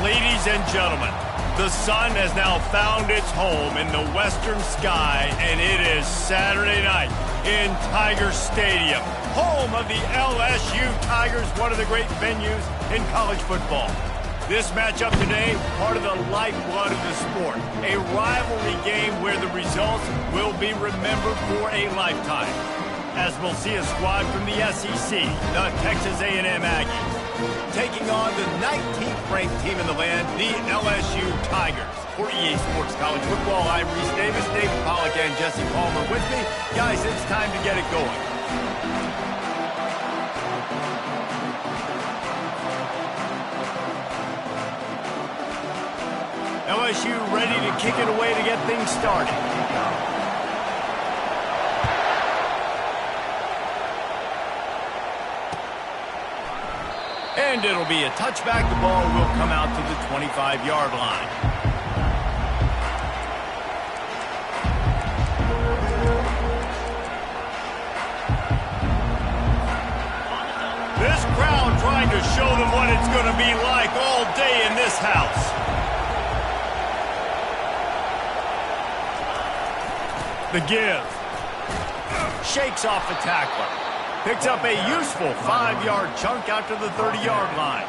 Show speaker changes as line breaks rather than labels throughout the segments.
Ladies and gentlemen, the sun has now found its home in the western sky, and it is Saturday night in Tiger Stadium, home of the LSU Tigers, one of the great venues in college football. This matchup today, part of the lifeblood of the sport, a rivalry game where the results will be remembered for a lifetime. As we'll see a squad from the SEC, the Texas A&M Aggies, taking on the 19th ranked team in the land, the LSU Tigers. For EA Sports College Football, I'm Reese Davis, David Pollack, and Jesse Palmer with me. Guys, it's time to get it going. LSU ready to kick it away to get things started. And it'll be a touchback. The ball will come out to the 25-yard line. This crowd trying to show them what it's going to be like all day in this house. The give. Shakes off the tackler. Picks up a useful 5-yard chunk out to the 30-yard line.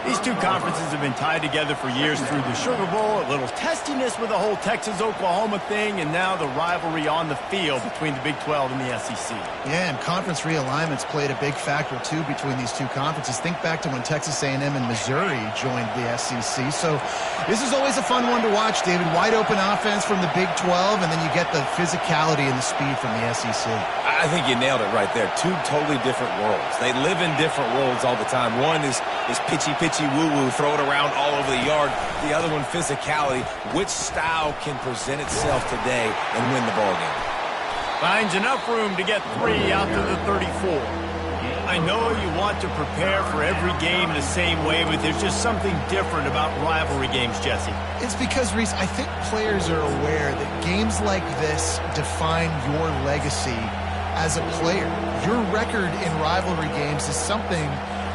These two conferences have been tied together for years through the Sugar Bowl, a little testiness with the whole Texas-Oklahoma thing, and now the rivalry on the field between the Big 12 and the SEC.
Yeah, and conference realignments played a big factor, too, between these two conferences. Think back to when Texas A&M and Missouri joined the SEC. So this is always a fun one to watch, David. Wide open offense from the Big 12, and then you get the physicality and the speed from the SEC.
I think you nailed it right there. Two totally different worlds. They live in different worlds all the time. One is pitchy woo-woo, throw it around all over the yard. The other one, physicality. Which style can present itself today and win the ball game?
Finds enough room to get 3 out to the 34. I know you want to prepare for every game the same way, but there's just something different about rivalry games, Jesse.
It's because, Reese, I think players are aware that games like this define your legacy as a player. Your record in rivalry games is something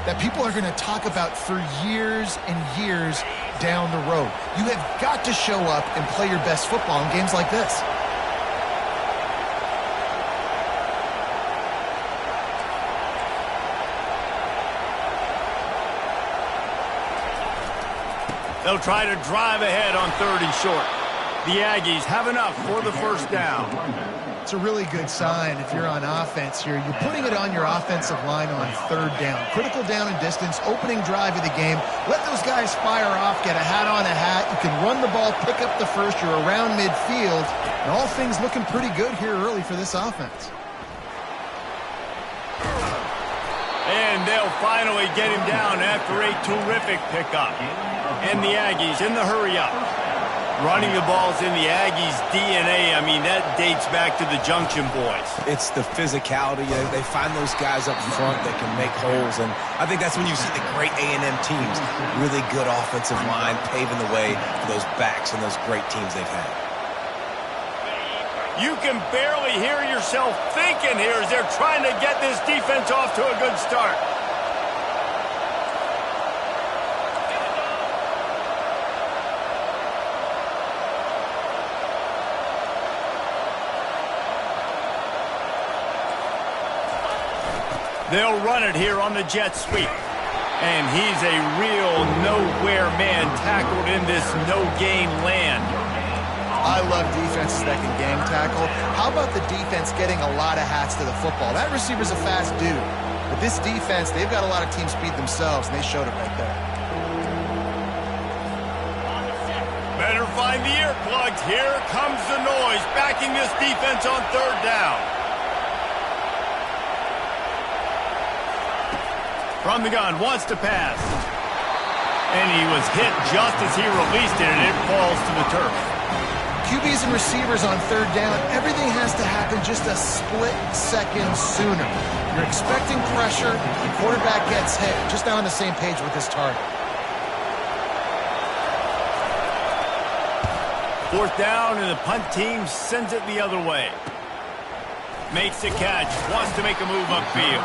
that people are going to talk about for years and years down the road. You have got to show up and play your best football in games like this.
They'll try to drive ahead on 3rd and short. The Aggies have enough for the first down.
It's a really good sign if you're on offense here. You're putting it on your offensive line on 3rd down. Critical down and distance, opening drive of the game. Let those guys fire off, get a hat on a hat. You can run the ball, pick up the first. You're around midfield. And all things looking pretty good here early for this offense.
And they'll finally get him down after a terrific pickup. And the Aggies in the hurry-up. Running the ball's in the Aggies' DNA. I mean, that dates back to the Junction Boys.
It's the physicality. They find those guys up front that can make holes, and I think that's when you see the great A&M teams. Really good offensive line paving the way for those backs and those great teams they've had.
You can barely hear yourself thinking here as they're trying to get this defense off to a good start. They'll run it here on the jet sweep. And he's a real nowhere man tackled in this no-gain land.
I love defenses that can gang tackle. How about the defense getting a lot of hats to the football? That receiver's a fast dude. But this defense, they've got a lot of team speed themselves, and they showed it right there.
Better find the earplugs. Here comes the noise, backing this defense on 3rd down. From the gun, wants to pass. And he was hit just as he released it, and it falls to the turf.
QBs and receivers on 3rd down, everything has to happen just a split second sooner. You're expecting pressure, the quarterback gets hit. Just not on the same page with his target.
4th down, and the punt team sends it the other way. Makes the catch, wants to make a move upfield.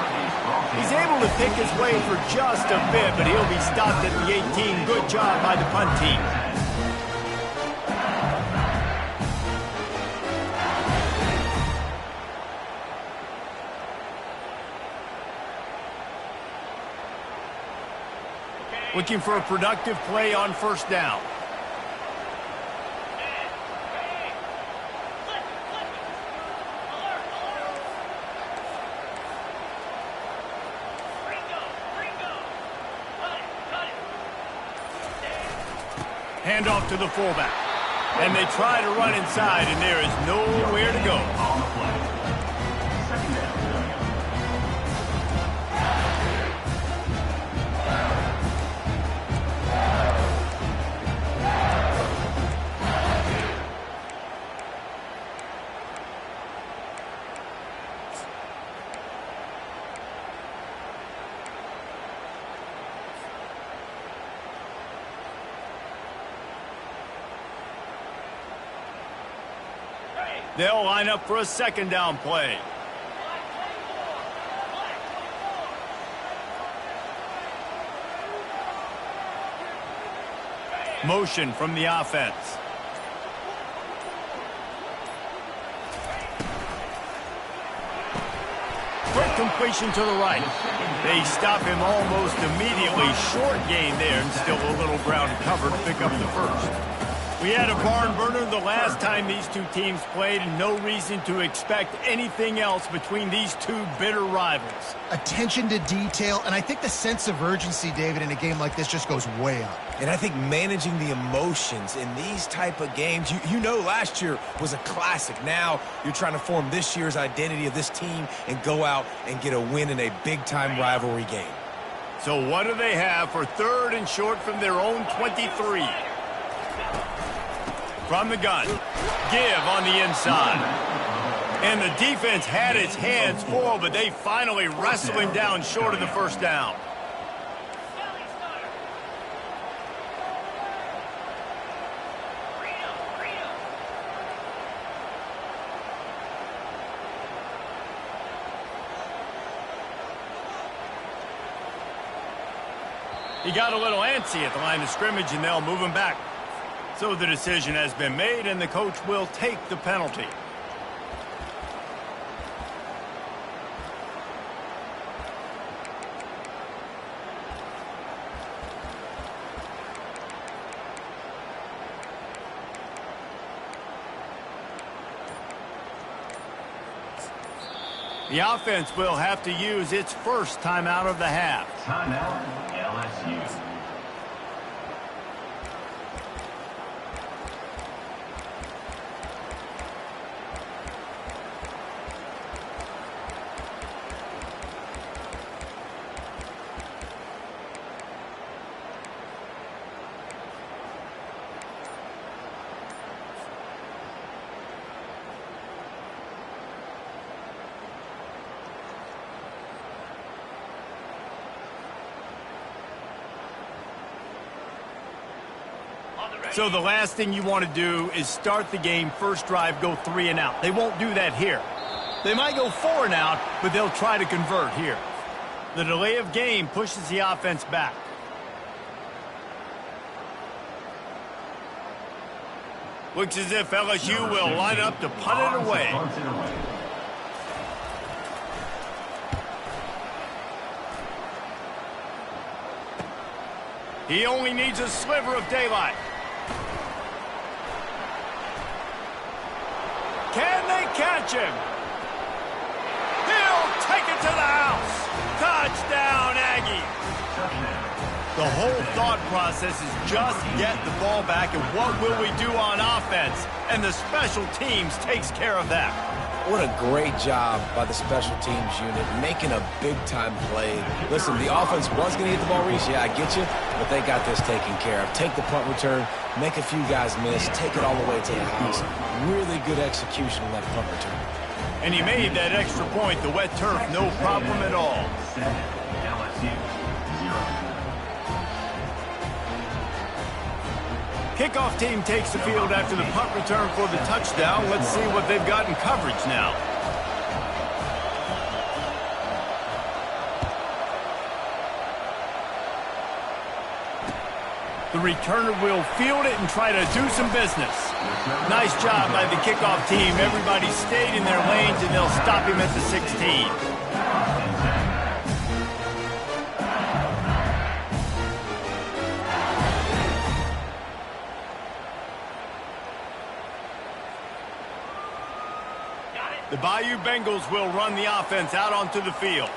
He's able to pick his way for just a bit, but he'll be stopped at the 18. Good job by the punt team. Looking for a productive play on first down. Handoff to the fullback. And they try to run inside, and there is nowhere to go. They'll line up for a second down play. Motion from the offense. Quick completion to the right. They stop him almost immediately. Short gain there, and still a little ground cover to pick up the first. We had a barn burner the last time these two teams played, and no reason to expect anything else between these two bitter rivals.
Attention to detail, and I think the sense of urgency, David, in a game like this just goes way up.
And I think managing the emotions in these type of games, you know last year was a classic. Now you're trying to form this year's identity of this team and go out and get a win in a big-time rivalry game.
So what do they have for third and short from their own 23? From the gun, give on the inside. And the defense had its hands full, but they finally wrestle him down short of the first down. He got a little antsy at the line of scrimmage, and they'll move him back. So the decision has been made, and the coach will take the penalty. The offense will have to use its first timeout of the half.
Timeout, LSU.
So the last thing you want to do is start the game, first drive, go 3 and out. They won't do that here. They might go 4 and out, but they'll try to convert here. The delay of game pushes the offense back. Looks as if LSU will line up to punt it away. He only needs a sliver of daylight. Can they catch him? He'll take it to the house. Touchdown, Aggie. The whole thought process is just get the ball back, and what will we do on offense? And the special teams takes care of that.
What a great job by the special teams unit, making a big-time play. Listen, the offense was going to get the ball, Reese. Yeah, I get you, but they got this taken care of. Take the punt return, make a few guys miss, take it all the way to the house. Really good execution on that punt return.
And he made that extra point, the wet turf, no problem at all.
7, LSU, 0.
Kickoff team takes the field after the punt return for the touchdown. Let's see what they've got in coverage now. The returner will field it and try to do some business. Nice job by the kickoff team. Everybody stayed in their lanes, and they'll stop him at the 16. The Bayou Bengals will run the offense out onto the field.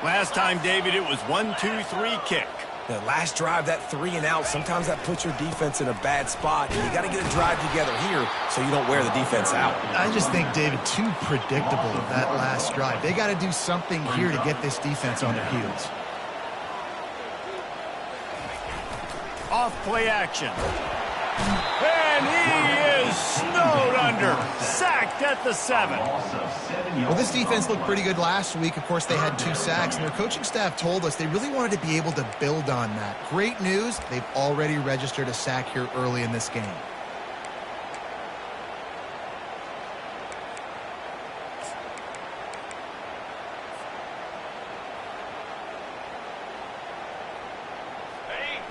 Last time, David, it was 1-2-3 kick.
The last drive, that 3-and-out, sometimes that puts your defense in a bad spot. And you got to get a drive together here so you don't wear the defense out.
I just think, David, too predictable that last drive. They got to do something here to get this defense on their heels.
Off play action. And he is snowed under. Sacked at the 7.
Well, this defense looked pretty good last week. Of course, they had 2 sacks, and their coaching staff told us they really wanted to be able to build on that. Great news, they've already registered a sack here early in this game.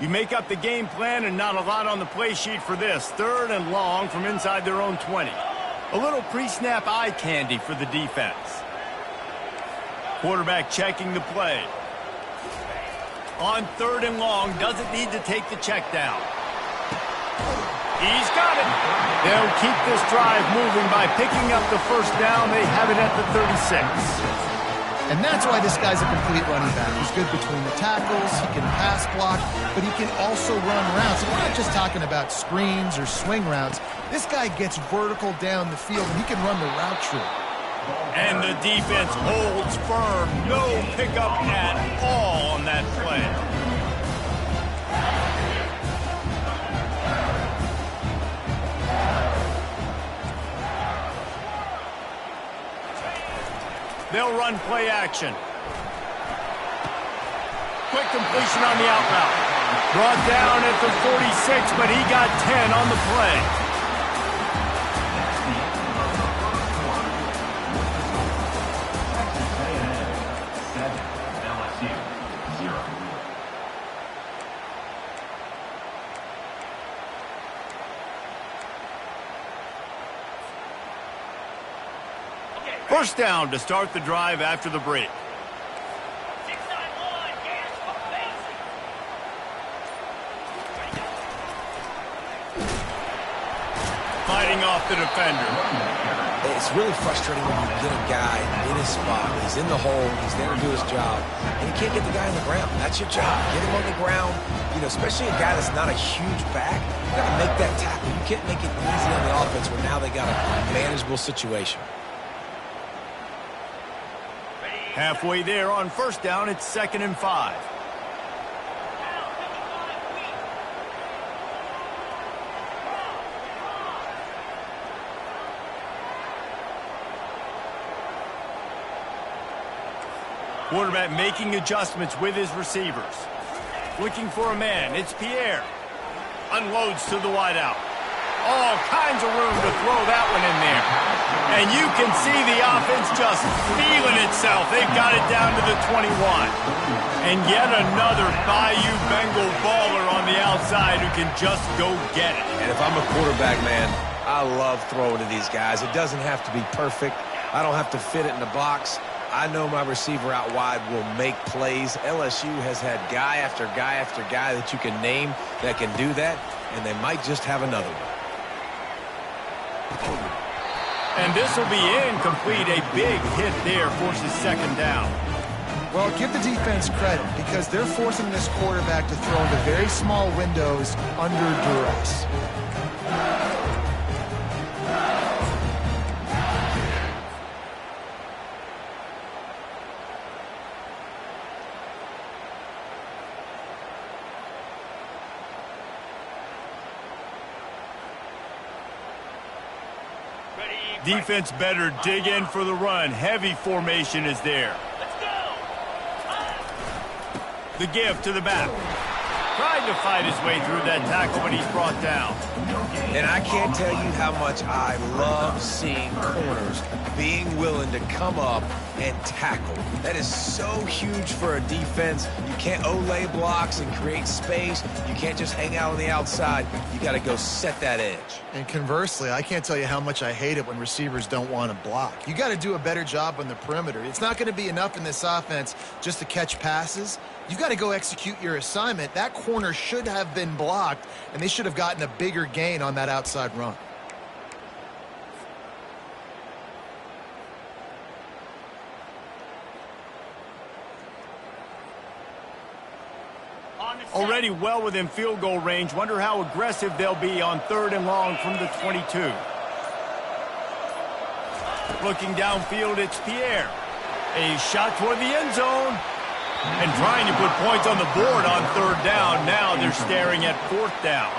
You make up the game plan and not a lot on the play sheet for this. 3rd and long from inside their own 20. A little pre-snap eye candy for the defense. Quarterback checking the play. On 3rd and long, doesn't need to take the check down. He's got it. They'll keep this drive moving by picking up the first down. They have it at the 36.
And that's why this guy's a complete running back. He's good between the tackles, he can pass block, but he can also run routes. And we're not just talking about screens or swing routes. This guy gets vertical down the field, and he can run the route tree.
And the defense holds firm. No pickup at all on that play. They'll run play action. Quick completion on the out route. Brought down at the 46, but he got 10 on the play.
LSU 0.
First down to start the drive after the break. Fighting off the defender.
It's really frustrating when you get a guy in his spot. He's in the hole. He's there to do his job. And you can't get the guy on the ground. That's your job. Get him on the ground. You know, especially a guy that's not a huge back. You got to make that tackle. You can't make it easy on the offense where now they got a manageable situation.
Halfway there on first down, it's 2nd and 5. Quarterback making adjustments with his receivers. Looking for a man. It's Pierre. Unloads to the wideout. All kinds of room to throw that one in there. And you can see the offense just feeling itself. They've got it down to the 21. And yet another Bayou Bengal baller on the outside who can just go get it.
And if I'm a quarterback, man, I love throwing to these guys. It doesn't have to be perfect. I don't have to fit it in the box. I know my receiver out wide will make plays. LSU has had guy after guy after guy that you can name that can do that, and they might just have another one.
And this will be incomplete. A big hit there forces 2nd down.
Well, give the defense credit because they're forcing this quarterback to throw into very small windows under duress.
Defense better dig in for the run. Heavy formation is there. The give to the back. Tried to fight his way through that tackle, but he's brought down.
And I can't tell you how much I love seeing corners being willing to come up and tackle. That is so huge for a defense. You can't olay blocks and create space. You can't just hang out on the outside. You got to go set that edge.
And conversely, I can't tell you how much I hate it when receivers don't want to block. You got to do a better job on the perimeter. It's not going to be enough in this offense just to catch passes. You've got to go execute your assignment. That corner should have been blocked, and they should have gotten a bigger gain on that outside run.
Already well within field goal range. Wonder how aggressive they'll be on 3rd and long from the 22. Looking downfield, it's Pierre. A shot toward the end zone. And trying to put points on the board on 3rd down. Now they're staring at 4th down.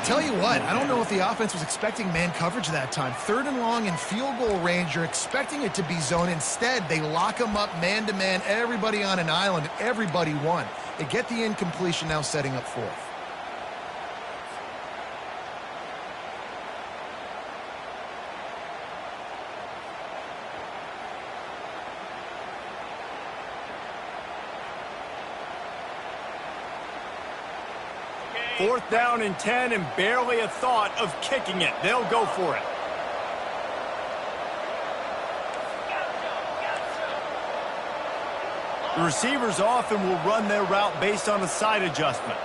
Tell you what, I don't know if the offense was expecting man coverage that time. 3rd and long in field goal range, you're expecting it to be zone. Instead, they lock them up man-to-man, everybody on an island, everybody won. They get the incompletion, now setting up 4th.
Fourth down and 10, and barely a thought of kicking it. They'll go for it. The receivers often will run their route based on a side adjustment.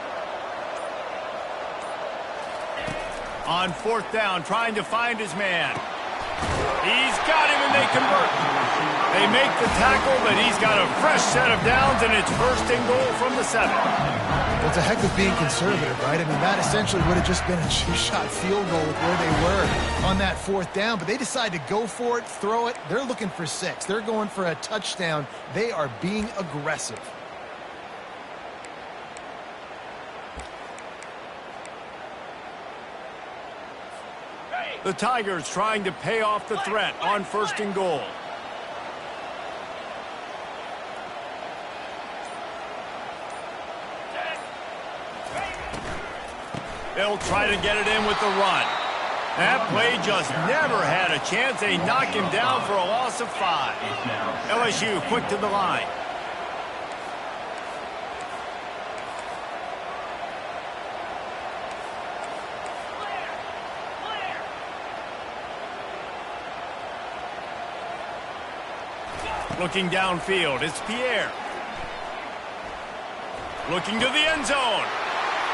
On 4th down, trying to find his man. He's got him, and they convert. They make the tackle, but he's got a fresh set of downs, and it's 1st and goal from the 7.
Well, it's a heck of being conservative, right? I mean, that essentially would have just been a 2-shot field goal with where they were on that 4th down, but they decide to go for it, throw it. They're looking for 6. They're going for a touchdown. They are being aggressive.
The Tigers trying to pay off the threat on 1st and goal. They'll try to get it in with the run. That play just never had a chance. They knock him down for a loss of 5. LSU quick to the line. Looking downfield, it's Pierre. Looking to the end zone.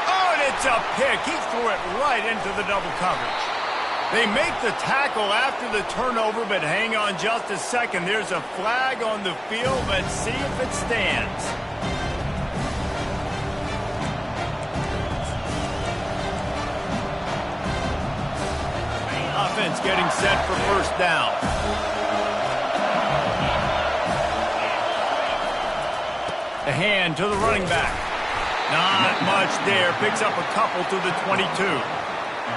Oh, and it's a pick. He threw it right into the double coverage. They make the tackle after the turnover, but hang on just a second. There's a flag on the field. Let's see if it stands. Offense getting set for 1st down. The hand to the running back. Not much there. Picks up a couple to the 22.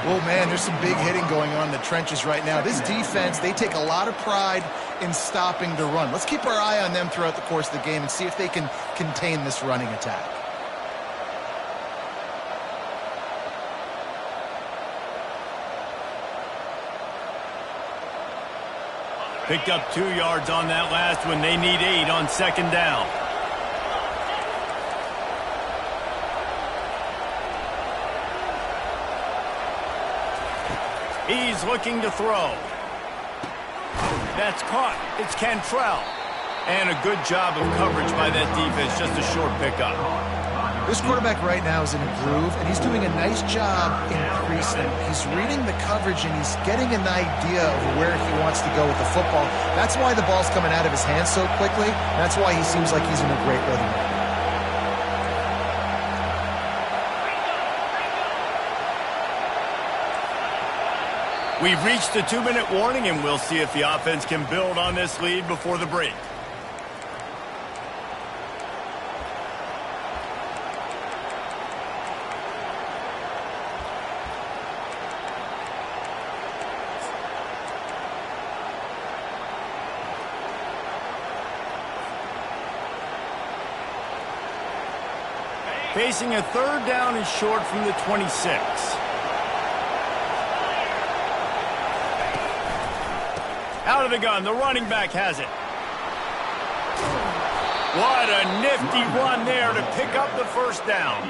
Well, man, there's some big hitting going on in the trenches right now. This defense, they take a lot of pride in stopping the run. Let's keep our eye on them throughout the course of the game and see if they can contain this running attack.
Picked up 2 yards on that last one. They need 8 on 2nd down. He's looking to throw. That's caught. It's Cantrell. And a good job of coverage by that defense. Just a short pickup.
This quarterback right now is in a groove, and he's doing a nice job increasing. He's reading the coverage, and he's getting an idea of where he wants to go with the football. That's why the ball's coming out of his hands so quickly. That's why he seems like he's in a great rhythm right now.
We've reached the 2-minute warning, and we'll see if the offense can build on this lead before the break. Facing a 3rd down and short from the 26. Out of the gun, the running back has it. What a nifty run there to pick up the first down.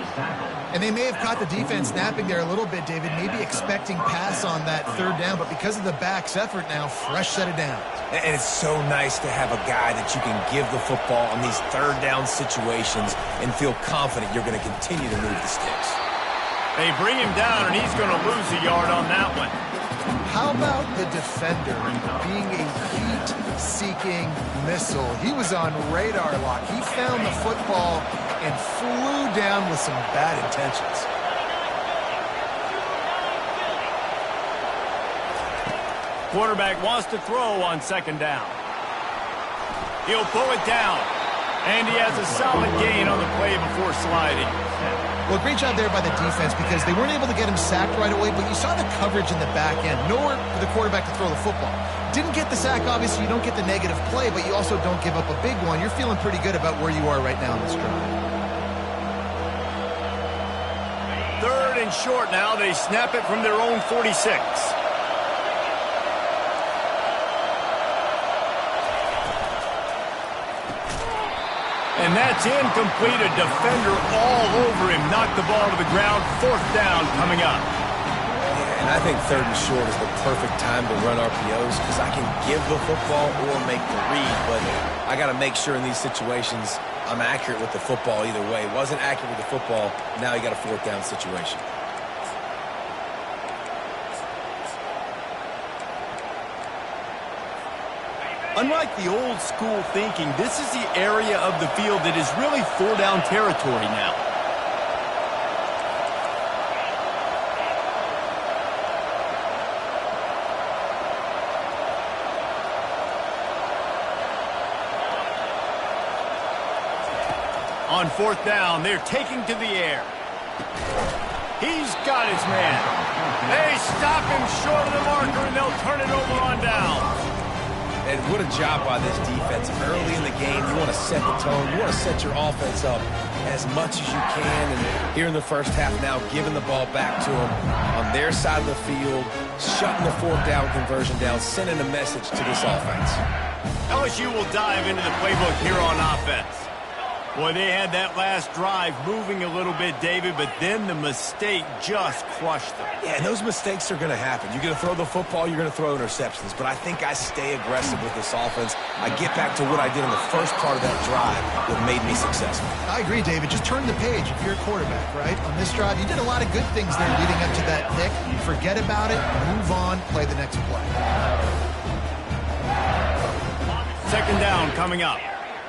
And they may have caught the defense napping there a little bit, David, maybe expecting pass on that third down, but because of the back's effort now, fresh set of downs.
And it's so nice to have a guy that you can give the football on these third down situations and feel confident you're going to continue to move the sticks.
They bring him down, and he's going to lose a yard on that one.
How about the defender being a heat-seeking missile? He was on radar lock. He found the football and flew down with some bad intentions.
Quarterback wants to throw on second down. He'll pull it down, and he has a solid gain on the play before sliding.
Well, great job there by the defense because they weren't able to get him sacked right away, but you saw the coverage in the back end. Nowhere for the quarterback to throw the football. Didn't get the sack, obviously. You don't get the negative play, but you also don't give up a big one. You're feeling pretty good about where you are right now in this drive.
Third and short now. They snap it from their own 46. And that's incomplete. A defender all over him. Knocked the ball to the ground. Fourth down coming up.
And I think third and short is the perfect time to run RPOs because I can give the football or make the read, but I got to make sure in these situations I'm accurate with the football either way. Wasn't accurate with the football. Now you got a fourth down situation.
Unlike the old school thinking, this is the area of the field that is really four-down territory now. On fourth down, they're taking to the air. He's got his man. They stop him short of the marker, and they'll turn it over on down.
And what a job by this defense. Early in the game, you want to set the tone. You want to set your offense up as much as you can. And here in the first half now, giving the ball back to them on their side of the field, shutting the fourth down conversion down, sending a message to this offense.
LSU will dive into the playbook here on offense. Boy, they had that last drive moving a little bit, David, but then the mistake just crushed them.
Yeah, and those mistakes are going to happen. You're going to throw the football, you're going to throw interceptions, but I think I stay aggressive with this offense. I get back to what I did in the first part of that drive that made me successful.
I agree, David. Just turn the page if you're a quarterback, right? On this drive, you did a lot of good things there leading up to that pick. Forget about it, move on, play the next play.
Second down coming up.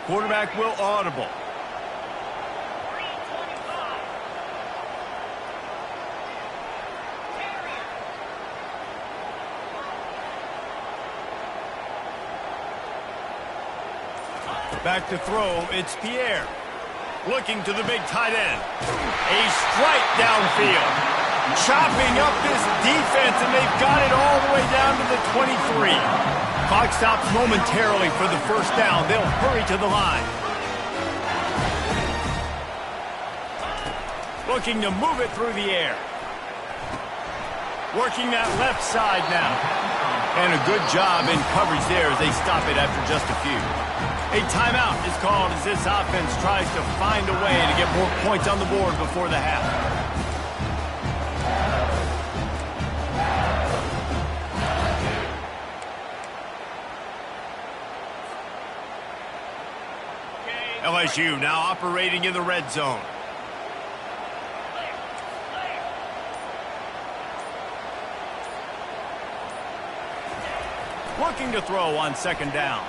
Quarterback will audible. Back to throw, it's Pierre. Looking to the big tight end. A strike downfield. Chopping up this defense, and they've got it all the way down to the 23. Clock stops momentarily for the first down. They'll hurry to the line. Looking to move it through the air. Working that left side now. And a good job in coverage there as they stop it after just a few. A timeout is called as this offense tries to find a way to get more points on the board before the half. LSU now operating in the red zone. Looking to throw on second down.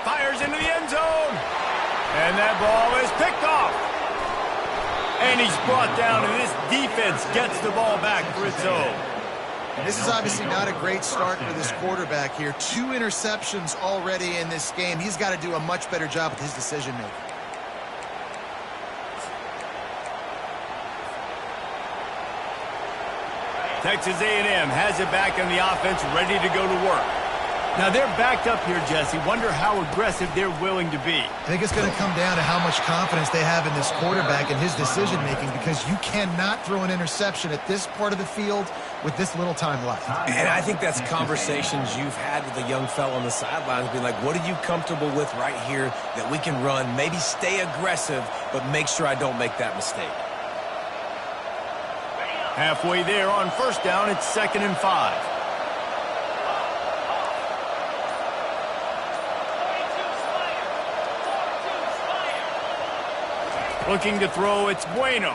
Fires into the end zone. And that ball is picked off. And he's brought down, and this defense gets the ball back for its own.
This is obviously not a great start for this quarterback here. 2 interceptions already in this game. He's got to do a much better job with his decision-making.
Texas A&M has it back in the offense, ready to go to work. Now, they're backed up here, Jesse. Wonder how aggressive they're willing to be.
I think it's going to come down to how much confidence they have in this quarterback and his decision-making, because you cannot throw an interception at this part of the field with this little time left.
And I think that's conversations you've had with a young fella on the sidelines, being like, what are you comfortable with right here that we can run, maybe stay aggressive, but make sure I don't make that mistake.
Halfway there on first down, it's 2nd and 5. Looking to throw, it's Bueno.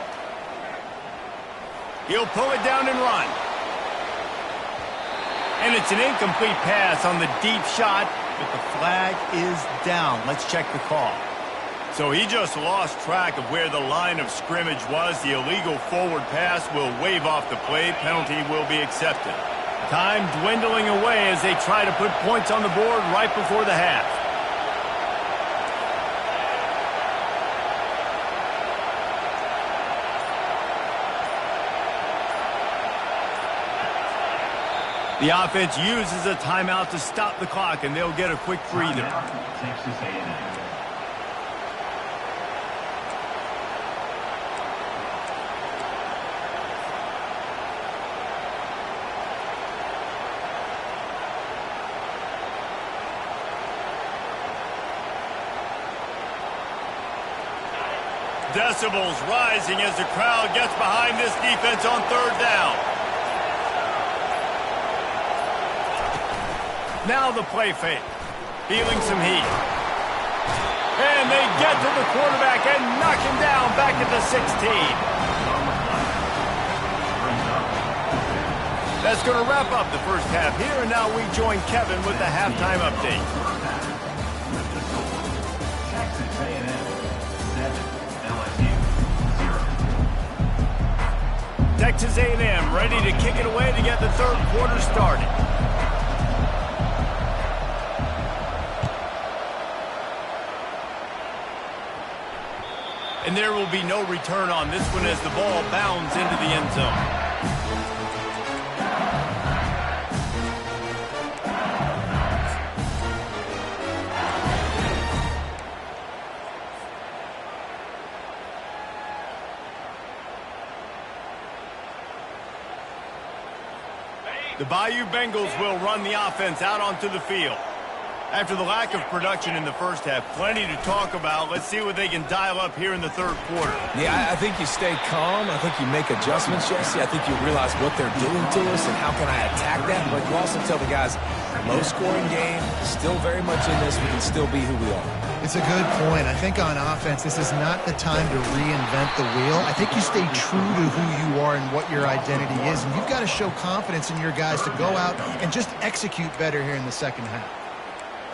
He'll pull it down and run. And it's an incomplete pass on the deep shot, but the flag is down. Let's check the call. So he just lost track of where the line of scrimmage was. The illegal forward pass will wave off the play. Penalty will be accepted. Time dwindling away as they try to put points on the board right before the half. The offense uses a timeout to stop the clock, and they'll get a quick breather.
Texas A&M.
Decibels rising as the crowd gets behind this defense on 3rd down. Now the play fake. Feeling some heat. And they get to the quarterback and knock him down back at the 16. That's going to wrap up the first half here, and now we join Kevin with the halftime update.
Texas A&M 7, LSU 0.
Texas A&M ready to kick it away to get the 3rd quarter started. And there will be no return on this one as the ball bounds into the end zone. The Bayou Bengals will run the offense out onto the field. After the lack of production in the first half, plenty to talk about. Let's see what they can dial up here in the 3rd quarter.
Yeah, I think you stay calm. I think you make adjustments, Jesse. I think you realize what they're doing to us and how can I attack that. But you also tell the guys, low-scoring game, still very much in this. We can still be who we are.
It's a good point. I think on offense, this is not the time to reinvent the wheel. I think you stay true to who you are and what your identity is. And you've got to show confidence in your guys to go out and just execute better here in the second half.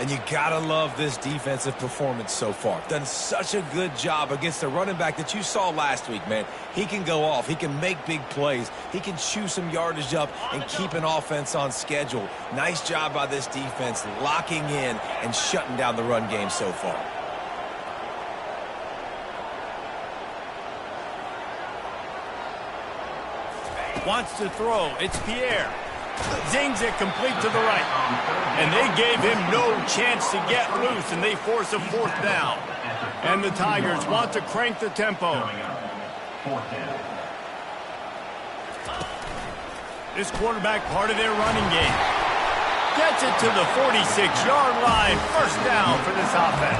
And you gotta love this defensive performance so far. Done such a good job against the running back that you saw last week, man. He can go off. He can make big plays. He can chew some yardage up and keep an offense on schedule. Nice job by this defense locking in and shutting down the run game so far.
Wants to throw. It's Pierre. Zings it complete to the right. And they gave him no chance to get loose, and they force a 4th down. And the Tigers want to crank the tempo. This quarterback part of their running game. Gets it to the 46-yard line. 1st down for this offense.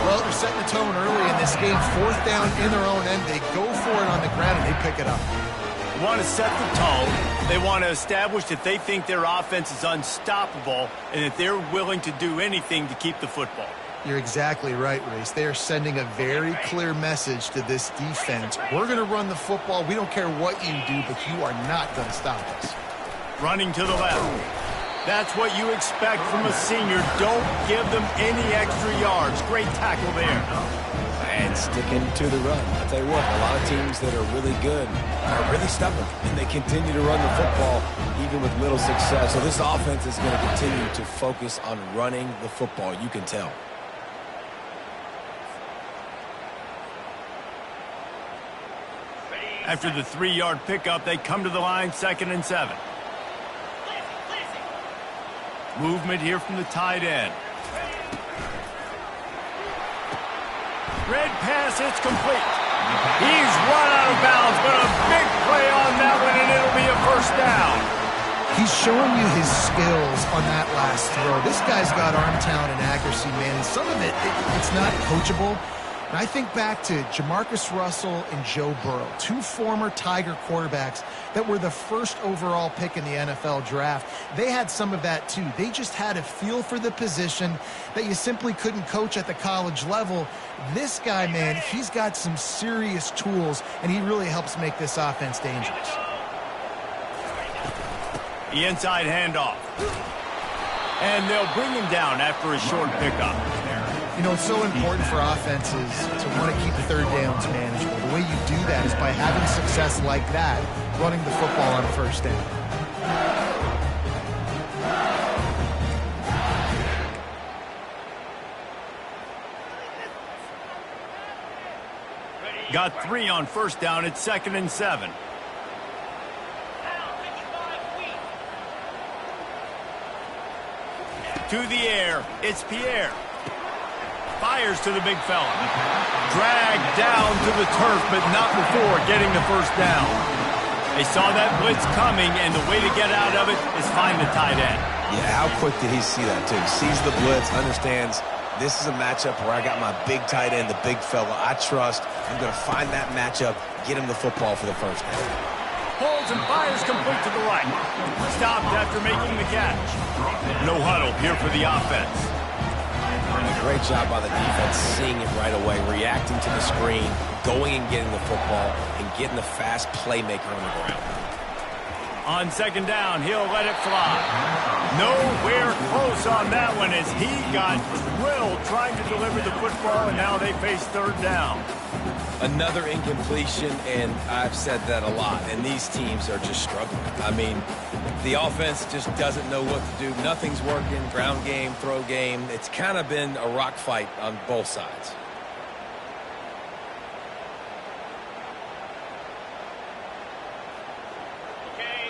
Well, they're setting the tone early in this game. 4th down in their own end. They go for it on the ground, and they pick it up.
They want to set the tone. They want to establish that they think their offense is unstoppable and that they're willing to do anything to keep the football.
You're exactly right, Race. They are sending a very clear message to this defense. We're going to run the football. We don't care what you do, but you are not going to stop us.
Running to the left. That's what you expect from a senior. Don't give them any extra yards. Great tackle there.
And sticking to the run. I'll tell you what, a lot of teams that are really good are really stubborn, and they continue to run the football even with little success. So this offense is going to continue to focus on running the football. You can tell.
After the 3-yard pickup, they come to the line, 2nd and 7. Movement here from the tight end. Red pass, it's complete. He's run out of bounds, but a big play on that one, and it'll be a 1st down.
He's showing you his skills on that last throw. This guy's got arm talent and accuracy, man. And some of it's not coachable. And I think back to Jamarcus Russell and Joe Burrow, two former Tiger quarterbacks that were the first overall pick in the NFL draft. They had some of that too. They just had a feel for the position that you simply couldn't coach at the college level. This guy, man, he's got some serious tools, and he really helps make this offense dangerous.
The inside handoff. And they'll bring him down after a short pickup.
You know, it's so important for offenses to want to keep third downs manageable. The way you do that is by having success like that, running the football on first down.
Got 3 on first down. It's 2nd and 7. To the air. It's Pierre. Fires to the big fella. Dragged down to the turf, but not before getting the first down. They saw that blitz coming, and the way to get out of it is find the tight end.
Yeah, how quick did he see that, too? He sees the blitz, understands this is a matchup where I got my big tight end, the big fella I trust. I'm going to find that matchup, get him the football for the first down.
Holds and fires complete to the right. Stopped after making the catch. No huddle here for the offense.
Great job by the defense, seeing it right away, reacting to the screen, going and getting the football, and getting the fast playmaker on the ground.
On 2nd down, he'll let it fly. Nowhere close on that one as he got drilled trying to deliver the football, and now they face 3rd down.
Another incompletion, and I've said that a lot, and these teams are just struggling. I mean, the offense just doesn't know what to do. Nothing's working, ground game, throw game. It's kind of been a rock fight on both sides.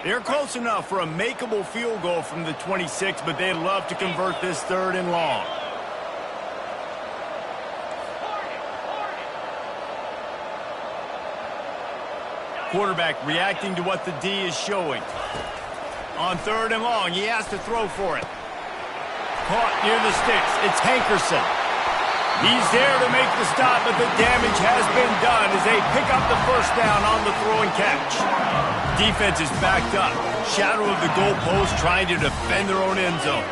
They're close enough for a makeable field goal from the 26, but they'd love to convert this 3rd and long. Quarterback reacting to what the D is showing. On 3rd and long, he has to throw for it. Caught near the sticks. It's Hankerson. He's there to make the stop, but the damage has been done as they pick up the first down on the throw and catch. Defense is backed up. Shadow of the goalpost trying to defend their own end zone.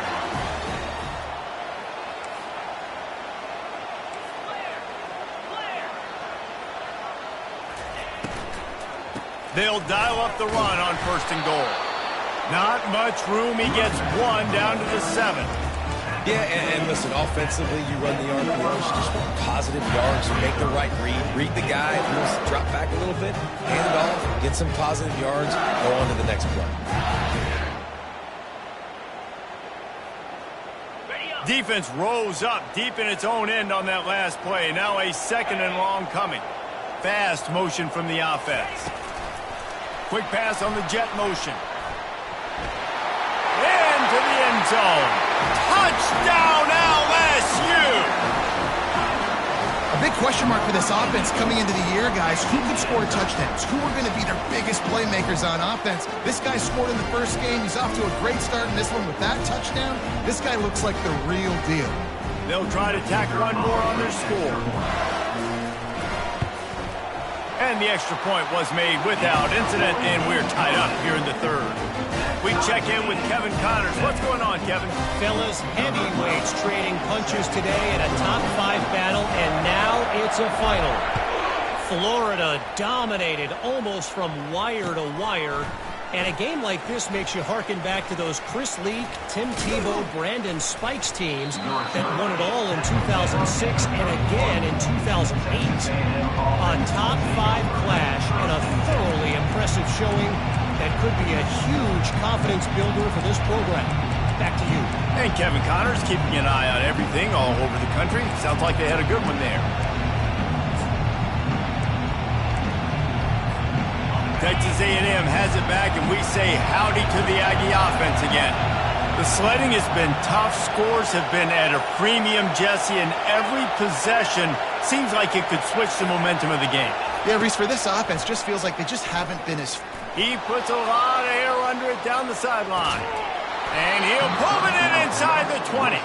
They'll dial up the run on 1st and goal. Not much room. He gets 1 down to the 7.
Yeah, and listen, offensively, you run the RPOs, just positive yards, you make the right read the guy. If he wants to drop back a little bit, hand it off, get some positive yards, go on to the next play.
Defense rose up deep in its own end on that last play. Now a 2nd and long coming. Fast motion from the offense. Quick pass on the jet motion. Into the end zone. Touchdown LSU!
A big question mark for this offense coming into the year, guys. Who could score touchdowns? Who are going to be their biggest playmakers on offense? This guy scored in the first game. He's off to a great start in this one with that touchdown. This guy looks like the real deal.
They'll try to tack one more on their score. And the extra point was made without incident, and we're tied up here in the 3rd. We check in with Kevin Connors. What's going on, Kevin?
Fellas, heavyweights trading punches today in a top 5 battle, and now it's a final. Florida dominated almost from wire to wire. And a game like this makes you harken back to those Chris Leak, Tim Tebow, Brandon Spikes teams that won it all in 2006 and again in 2008. A top 5 clash and a thoroughly impressive showing that could be a huge confidence builder for this program. Back to you.
And Kevin Connors keeping an eye on everything all over the country. Sounds like they had a good one there. Texas A&M has it back, and we say howdy to the Aggie offense again. The sledding has been tough. Scores have been at a premium, Jesse, and every possession seems like it could switch the momentum of the game.
Yeah, Reese, for this offense, just feels like they just haven't been as...
He puts a lot of air under it down the sideline. And he'll pull it in inside the 20.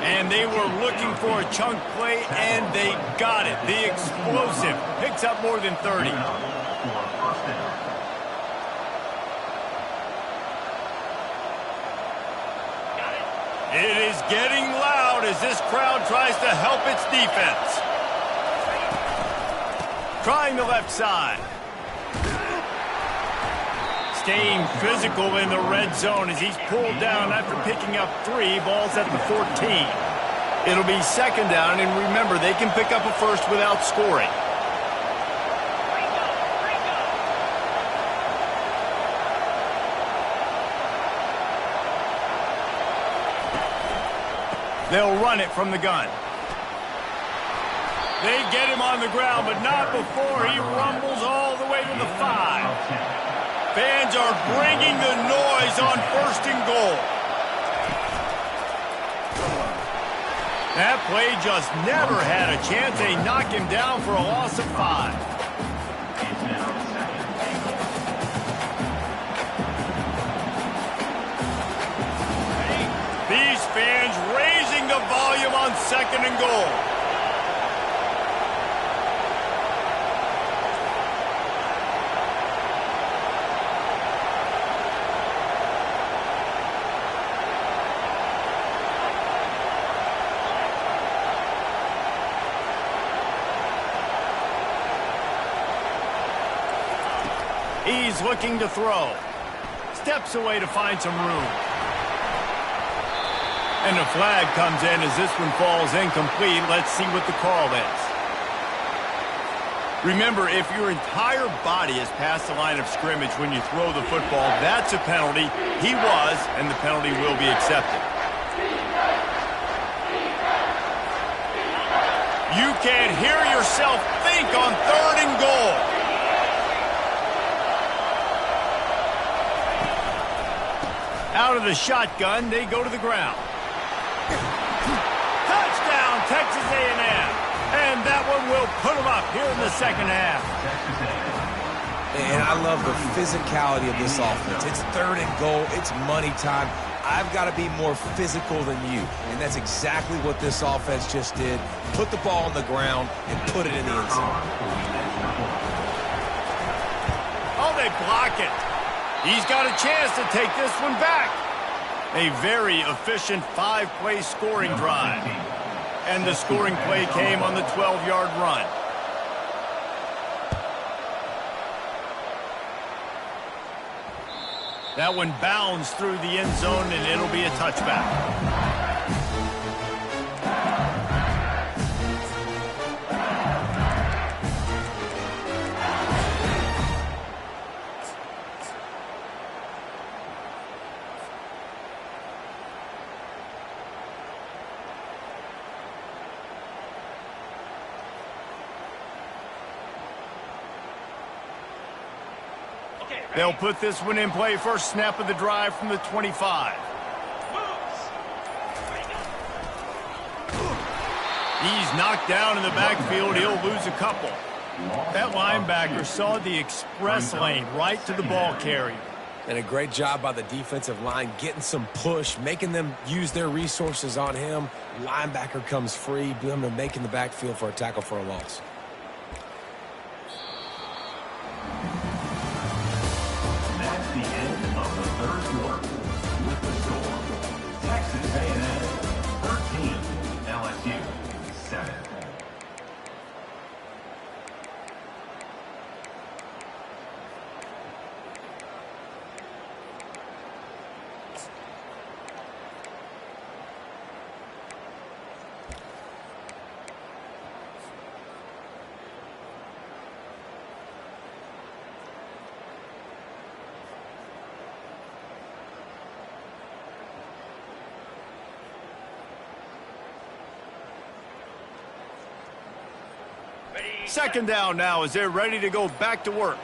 And they were looking for a chunk play, and they got it. The explosive picks up more than 30. It is getting loud as this crowd tries to help its defense. Trying the left side. Staying physical in the red zone as he's pulled down after picking up 3 balls at the 14. It'll be second down, and remember, they can pick up a first without scoring. They'll run it from the gun. They get him on the ground, but not before he rumbles all the way to the 5. Fans are bringing the noise on 1st and goal. That play just never had a chance. They knock him down for a loss of 5. These fans raising the volume on 2nd and goal. He's looking to throw. Steps away to find some room. And the flag comes in as this one falls incomplete. Let's see what the call is. Remember, if your entire body is past the line of scrimmage when you throw the football, that's a penalty. He was, and the penalty will be accepted. You can't hear yourself think on 3rd and goal. Out of the shotgun, they go to the ground. Touchdown, Texas A&M. And that one will put them up here in the second half.
And I love the physicality of this offense. It's 3rd and goal. It's money time. I've got to be more physical than you. And that's exactly what this offense just did. Put the ball on the ground and put it in the end zone.
Oh, they block it. He's got a chance to take this one back. A very efficient 5-play scoring drive. And the scoring play came on the 12-yard run. That one bounds through the end zone, and it'll be a touchback. They'll put this one in play. First snap of the drive from the 25. He's knocked down in the backfield. He'll lose a couple. That linebacker saw the express lane right to the ball carrier.
And a great job by the defensive line getting some push, making them use their resources on him. Linebacker comes free, making the backfield for a tackle for a loss.
Second down now as they're ready to go back to work.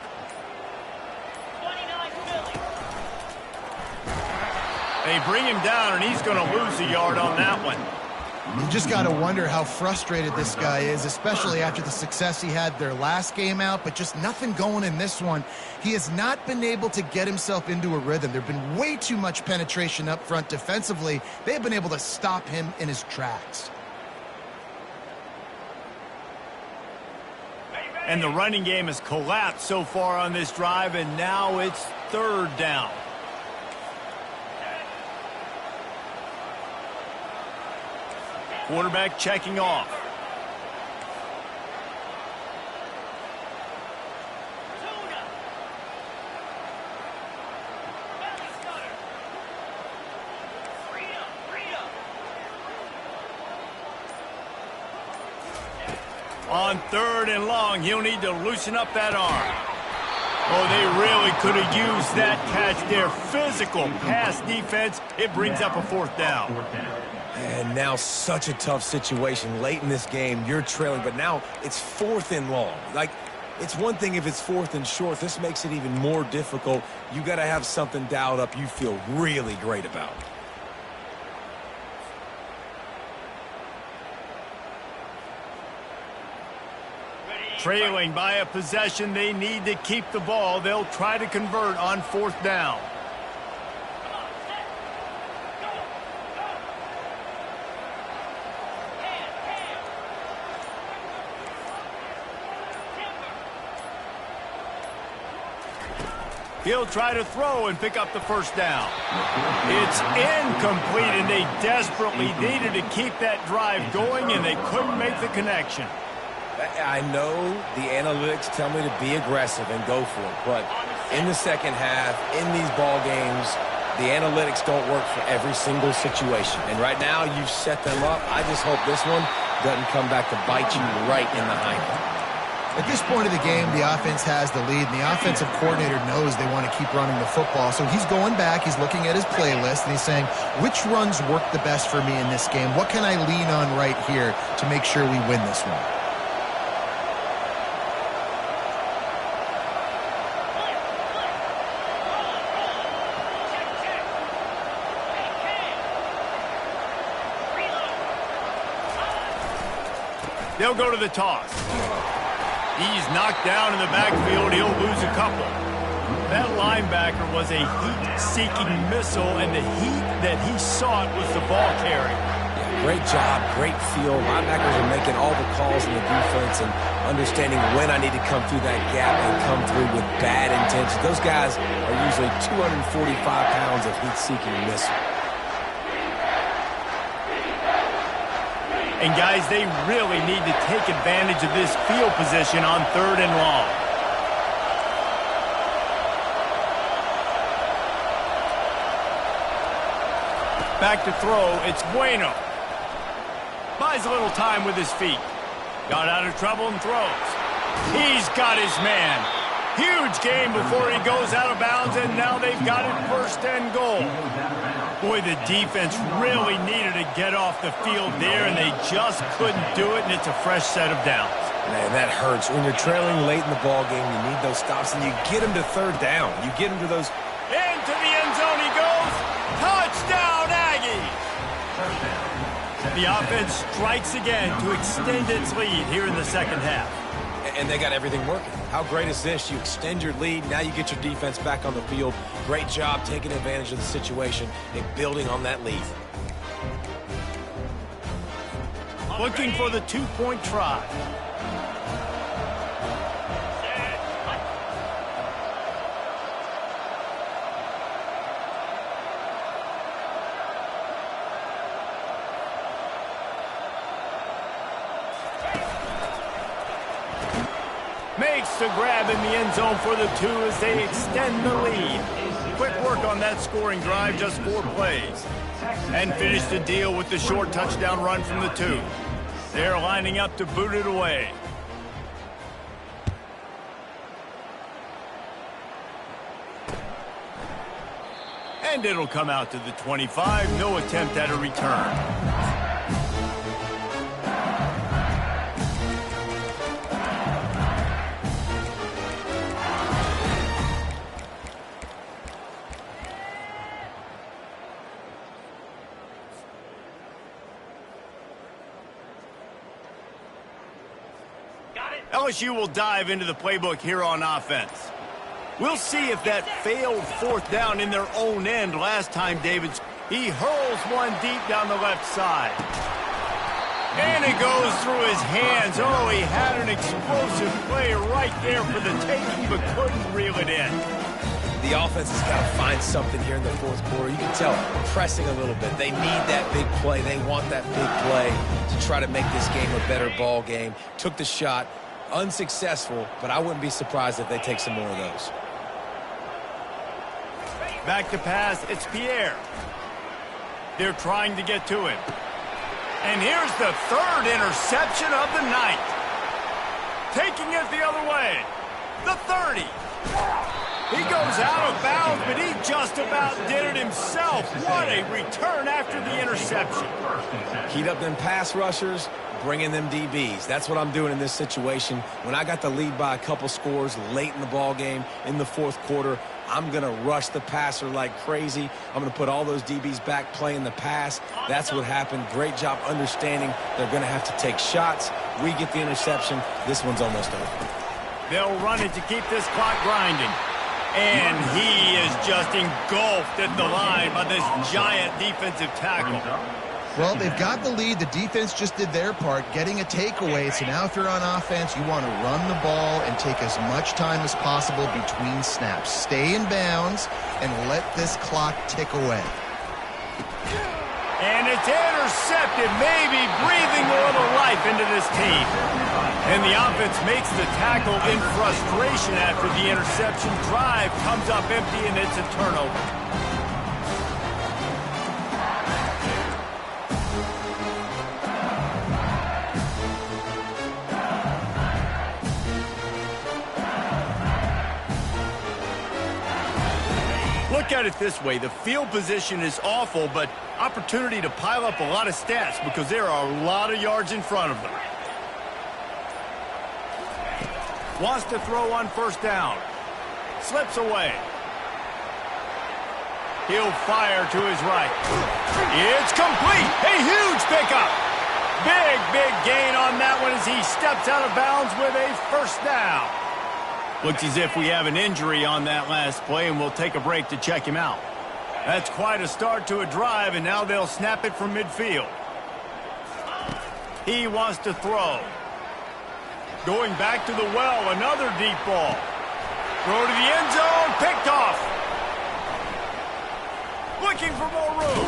They bring him down, and he's going to lose a yard on that one.
You just got to wonder how frustrated this guy is, especially after the success he had their last game out, but just nothing going in this one. He has not been able to get himself into a rhythm. There have been way too much penetration up front defensively. They've been able to stop him in his tracks.
And the running game has collapsed so far on this drive, and now it's 3rd down. Quarterback checking off. On 3rd and long, he'll need to loosen up that arm. Oh, they really could have used that catch there. Physical pass defense. It brings up a 4th down.
And now such a tough situation. Late in this game, you're trailing, but now it's 4th and long. Like, it's one thing if it's 4th and short. This makes it even more difficult. You got to have something dialed up you feel really great about.
Trailing by a possession, they need to keep the ball. They'll try to convert on 4th down. He'll try to throw and pick up the 1st down. It's incomplete, and they desperately needed to keep that drive going, and they couldn't make the connection.
I know the analytics tell me to be aggressive and go for it, but in the second half, in these ball games, the analytics don't work for every single situation. And right now, you've set them up. I just hope this one doesn't come back to bite you right in the hind end.
At this point of the game, the offense has the lead, and the offensive coordinator knows they want to keep running the football. So he's going back, he's looking at his playlist, and he's saying, which runs work the best for me in this game? What can I lean on right here to make sure we win this one?
They'll go to the toss. He's knocked down in the backfield. He'll lose a couple. That linebacker was a heat-seeking missile, and the heat that he sought was the ball carry.
Yeah, great job, great feel. Linebackers are making all the calls in the defense and understanding when I need to come through that gap and come through with bad intentions. Those guys are usually 245 pounds of heat-seeking missile.
And, guys, they really need to take advantage of this field position on 3rd and long. Back to throw, it's Bueno. Buys a little time with his feet. Got out of trouble and throws. He's got his man. Huge game before he goes out of bounds, and now they've got it 1st and goal. Boy, the defense really needed to get off the field there, and they just couldn't do it, and it's a fresh set of downs.
Man, that hurts. When you're trailing late in the ball game, you need those stops, and you get them to 3rd down. You get them to those.
Into the end zone he goes. Touchdown, Aggies! The offense strikes again to extend its lead here in the second half.
And they got everything working. How great is this? You extend your lead. Now you get your defense back on the field. Great job taking advantage of the situation and building on that lead.
Looking for the 2-point try. Makes the grab in the end zone for the 2 as they extend the lead. Quick work on that scoring drive, just 4 plays. And finish the deal with the short touchdown run from the 2. They're lining up to boot it away. And it'll come out to the 25. No attempt at a return. LSU will dive into the playbook here on offense. We'll see if that failed fourth down in their own end last time, David. He hurls one deep down the left side. And it goes through his hands. Oh, he had an explosive play right there for the taking, but couldn't reel it in.
The offense has got to find something here in the fourth quarter. You can tell pressing a little bit. They need that big play. They want that big play to try to make this game a better ball game. Took the shot. Unsuccessful, but I wouldn't be surprised if they take some more of those.
Back to pass. It's Pierre. They're trying to get to him. And here's the third interception of the night. Taking it the other way. The 30. He goes out of bounds, but he just about did it himself. What a return after the interception.
Heat up them pass rushers, bring in them DBs. That's what I'm doing in this situation. When I got the lead by a couple scores late in the ball game, in the fourth quarter, I'm going to rush the passer like crazy. I'm going to put all those DBs back playing the pass. That's what happened. Great job understanding they're going to have to take shots. We get the interception. This one's almost over.
They'll run it to keep this clock grinding. And he is just engulfed at the line by this giant defensive tackle.
Well, they've got the lead. The defense just did their part, getting a takeaway. So now if you're on offense, you want to run the ball and take as much time as possible between snaps. Stay in bounds and let this clock tick away.
And it's intercepted, maybe breathing a little life into this team. And the offense makes the tackle in frustration after the interception. Drive comes up empty, and it's a turnover. Look at it this way. The field position is awful, but opportunity to pile up a lot of stats because there are a lot of yards in front of them. Wants to throw on first down. Slips away. He'll fire to his right. It's complete. A huge pickup. Big gain on that one as he steps out of bounds with a first down. Looks as if we have an injury on that last play, and we'll take a break to check him out. That's quite a start to a drive, and now they'll snap it from midfield. He wants to throw. Going back to the well, another deep ball. Throw to the end zone, picked off. Looking for more room.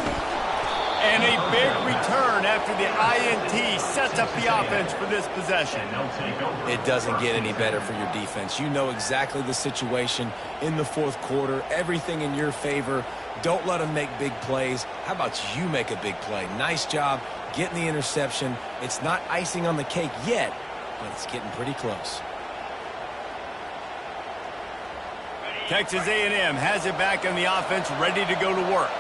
And a big return after the INT sets up the offense for this possession.
It doesn't get any better for your defense. You know exactly the situation in the fourth quarter. Everything in your favor. Don't let them make big plays. How about you make a big play? Nice job getting the interception. It's not icing on the cake yet, but it's getting pretty close.
Texas A&M has it back on the offense, ready to go to work.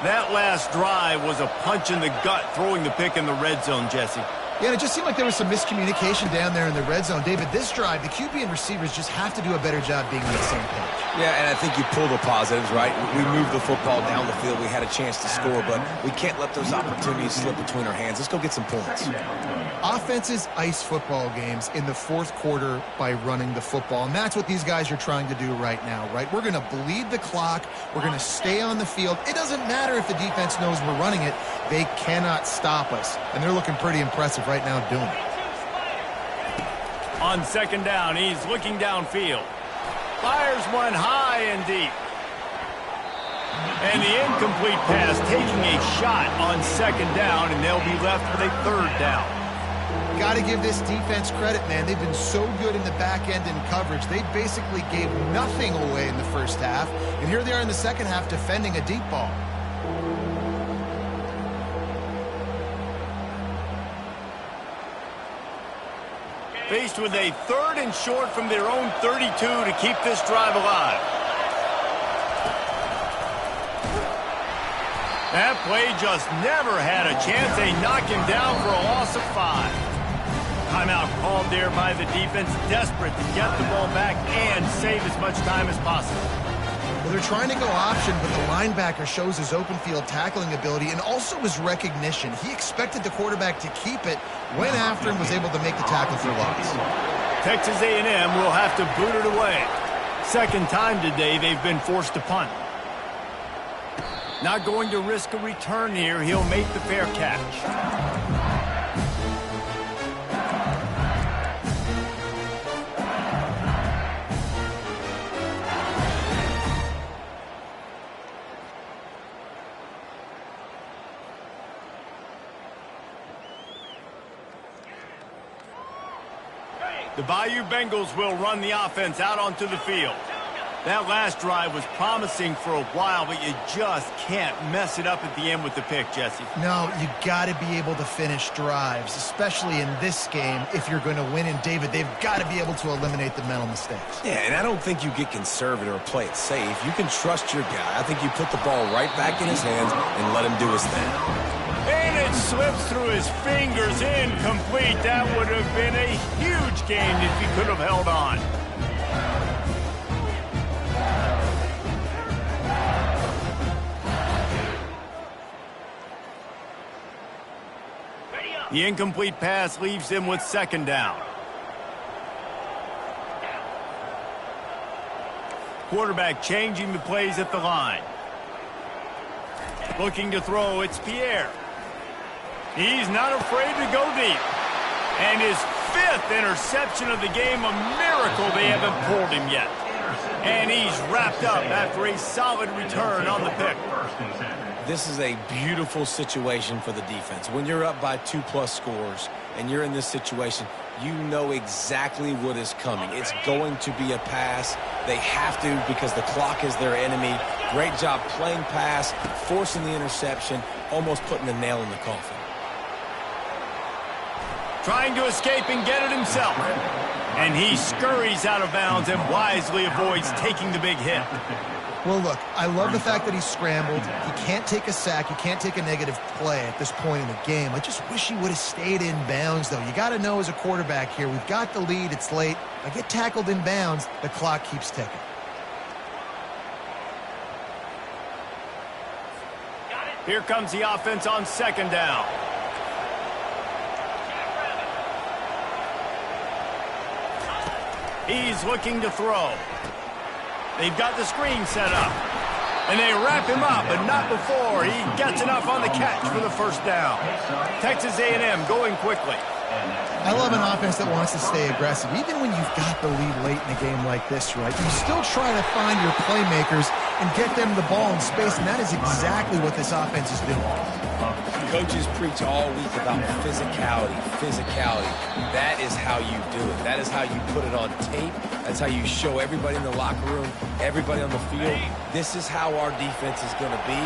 That last drive was a punch in the gut, throwing the pick in the red zone, Jesse.
Yeah, and it just seemed like there was some miscommunication down there in the red zone. David, this drive, the QB and receivers just have to do a better job being on the same page.
Yeah, and I think you pull the positives, right? We moved the football down the field. We had a chance to score, but we can't let those opportunities slip between our hands. Let's go get some points.
Offenses ice football games in the fourth quarter by running the football, and that's what these guys are trying to do right now, right? We're going to bleed the clock. We're going to stay on the field. It doesn't matter if the defense knows we're running it. They cannot stop us, and they're looking pretty impressive right now doing it.
On second down, he's looking downfield. Fires one high and deep. And the incomplete pass taking a shot on second down, and they'll be left with a third down.
Got to give this defense credit, man. They've been so good in the back end in coverage. They basically gave nothing away in the first half, and here they are in the second half defending a deep ball.
Faced with a third and short from their own 32 to keep this drive alive. That play just never had a chance. They knock him down for a loss of 5. Timeout called there by the defense, desperate to get the ball back and save as much time as possible.
Well, they're trying to go option, but the linebacker shows his open field tackling ability and also his recognition. He expected the quarterback to keep it, went after him, was able to make the tackle for loss.
Texas A&M will have to boot it away. Second time today they've been forced to punt. Not going to risk a return here. He'll make the fair catch. The Bayou Bengals will run the offense out onto the field. That last drive was promising for a while, but you just can't mess it up at the end with the pick, Jesse.
No, you got to be able to finish drives, especially in this game. If you're going to win, and David, they've got to be able to eliminate the mental mistakes.
Yeah, and I don't think you get conservative or play it safe. You can trust your guy. I think you put the ball right back in his hands and let him do his thing.
And it slips through his fingers, incomplete. That would have been a huge gain if he could have held on. The incomplete pass leaves him with second down. Quarterback changing the plays at the line. Looking to throw, it's Pierre. He's not afraid to go deep. And his fifth interception of the game, a miracle they haven't pulled him yet. And he's wrapped up after a solid return on the pick.
This is a beautiful situation for the defense. When you're up by 2+ scores and you're in this situation, you know exactly what is coming. It's going to be a pass. They have to because the clock is their enemy. Great job playing pass, forcing the interception, almost putting the nail in the coffin.
Trying to escape and get it himself. And he scurries out of bounds and wisely avoids taking the big hit.
Well, look, I love the fact that he scrambled. He can't take a sack. He can't take a negative play at this point in the game. I just wish he would have stayed in bounds, though. You got to know as a quarterback here, we've got the lead. It's late. If I get tackled in bounds, the clock keeps ticking.
Here comes the offense on second down. He's looking to throw. They've got the screen set up. And they wrap him up, but not before he gets enough on the catch for the first down. Texas A&M going quickly.
I love an offense that wants to stay aggressive. Even when you've got the lead late in a game like this, right, you still try to find your playmakers and get them the ball in space, and that is exactly what this offense is doing.
Coaches preach all week about physicality, physicality. That is how you do it. That is how you put it on tape. That's how you show everybody in the locker room, everybody on the field. This is how our defense is going to be.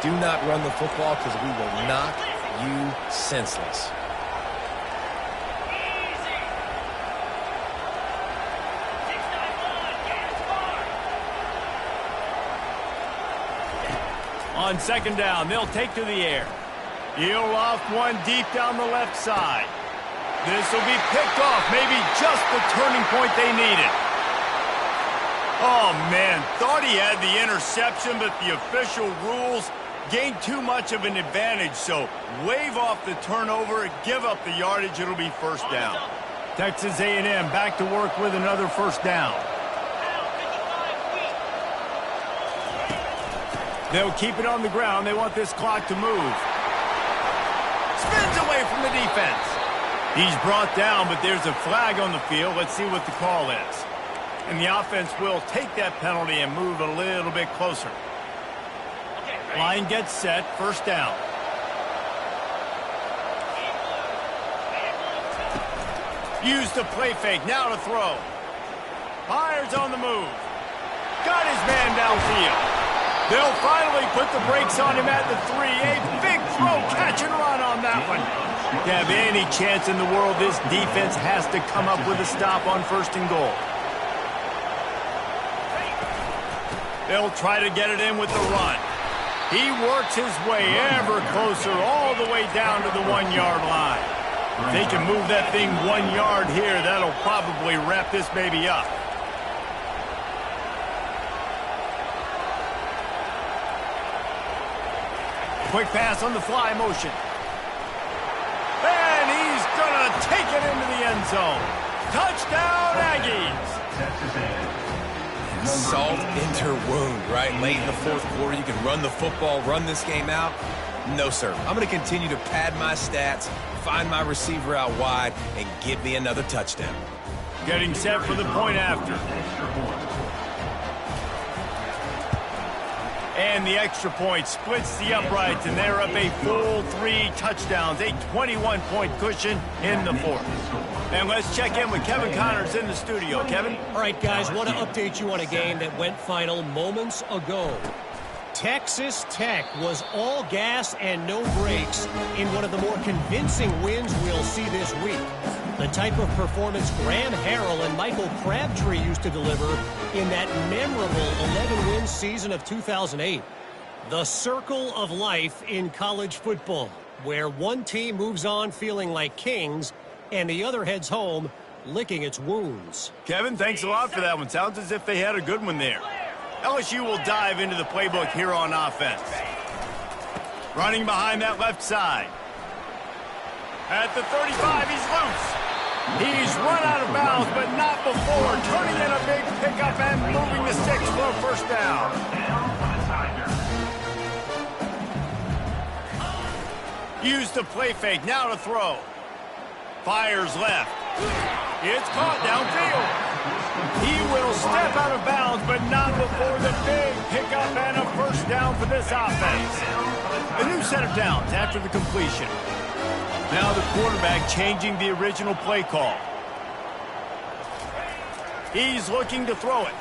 Do not run the football because we will knock you senseless.
On second down, they'll take to the air. He'll loft one deep down the left side. This will be picked off, maybe just the turning point they needed. Oh, man, thought he had the interception, but the official rules gained too much of an advantage, so wave off the turnover, give up the yardage, it'll be first down. Texas A&M back to work with another first down. They'll keep it on the ground. They want this clock to move. Spins away from the defense. He's brought down, but there's a flag on the field. Let's see what the call is. And the offense will take that penalty and move a little bit closer. Line gets set. First down. Use the play fake. Now to throw. Fires on the move. Got his man downfield. They'll finally put the brakes on him at the 3. A big throw, catch and run on that one. To have any chance in the world, this defense has to come up with a stop on first and goal. They'll try to get it in with the run. He works his way ever closer all the way down to the 1-yard line. If they can move that thing 1 yard here, that'll probably wrap this baby up. Quick pass on the fly motion. And he's going to take it into the end zone. Touchdown, Aggies!
Texas A&M.
Salt into wound, right? Late in the fourth quarter, you can run the football, run this game out. No, sir. I'm going to continue to pad my stats, find my receiver out wide, and give me another touchdown.
Getting set for the point after.
Extra point.
And the extra point splits the uprights, and they're up a full 3 touchdowns, a 21-point cushion in the fourth. And let's check in with Kevin Connors in the studio. Kevin?
All right, guys, want to update you on a game that went final moments ago. Texas Tech was all gas and no brakes in one of the more convincing wins we'll see this week. The type of performance Graham Harrell and Michael Crabtree used to deliver in that memorable 11-win season of 2008. The circle of life in college football, where one team moves on feeling like kings and the other heads home licking its wounds.
Kevin, thanks a lot for that one. Sounds as if they had a good one there. LSU will dive into the playbook here on offense. Running behind that left side. At the 35, he's loose. He's run out of bounds, but not before turning in a big pickup and moving the sticks for a first down. Use the play fake, now to throw. Fires left. It's caught downfield. He will step out of bounds, but not before the big pickup and a first down for this offense. A new set of downs after the completion. Now the quarterback changing the original play call. He's looking to throw it.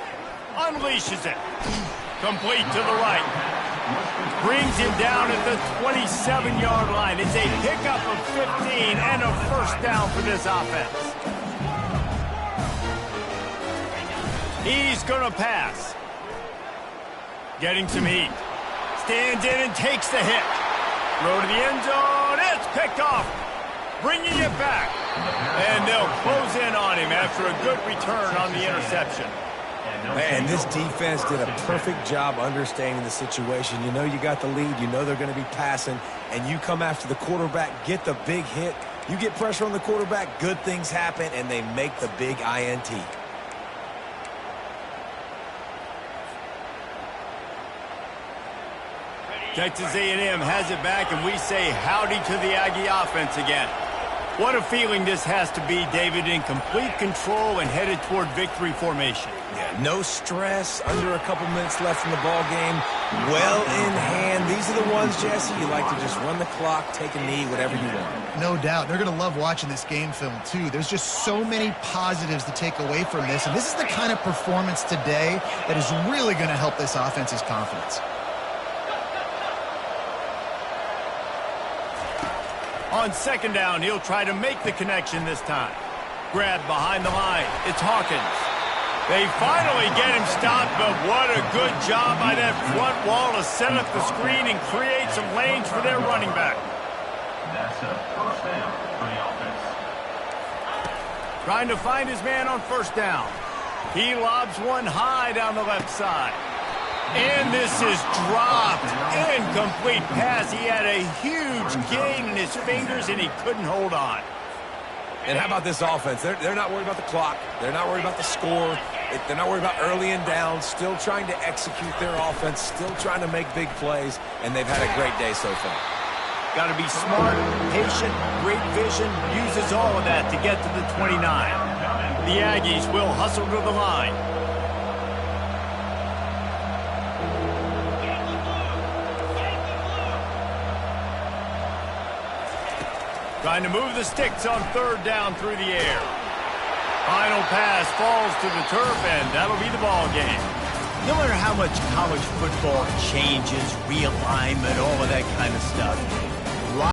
Unleashes it. Complete to the right. Brings him down at the 27-yard line. It's a pickup of 15 and a first down for this offense. He's going to pass. Getting some heat. Stands in and takes the hit. Throw to the end zone. It's picked off. Bringing it back. And they'll close in on him after a good return on the interception.
Man, this defense did a perfect job understanding the situation. You know you got the lead. You know they're going to be passing. And you come after the quarterback, get the big hit. You get pressure on the quarterback, good things happen, and they make the big INT.
Texas A&M has it back, and we say howdy to the Aggie offense again. What a feeling this has to be, David, in complete control and headed toward victory formation.
Yeah, no stress, under a couple minutes left in the ball game, well in hand. These are the ones, Jesse, you like to just run the clock, take a knee, whatever you want.
No doubt. They're going to love watching this game film, too. There's just so many positives to take away from this, and this is the kind of performance today that is really going to help this offense's confidence.
On second down, he'll try to make the connection this time. Grabbed behind the line. It's Hawkins. They finally get him stopped, but what a good job by that front wall to set up the screen and create some lanes for their running back.
That's a first down for the offense.
Trying to find his man on first down. He lobs one high down the left side. And this is dropped. Incomplete pass. He had a huge gain in his fingers, and he couldn't hold on.
And how about this offense? They're not worried about the clock. They're not worried about the score. They're not worried about early and down. Still trying to execute their offense. Still trying to make big plays. And they've had a great day so far.
Got to be smart, patient, great vision. Uses all of that to get to the 29. The Aggies will hustle to the line. Trying to move the sticks on third down through the air. Final pass falls to the turf, and that'll be the ball game. No matter how much college football changes, realignment, all of that kind of stuff,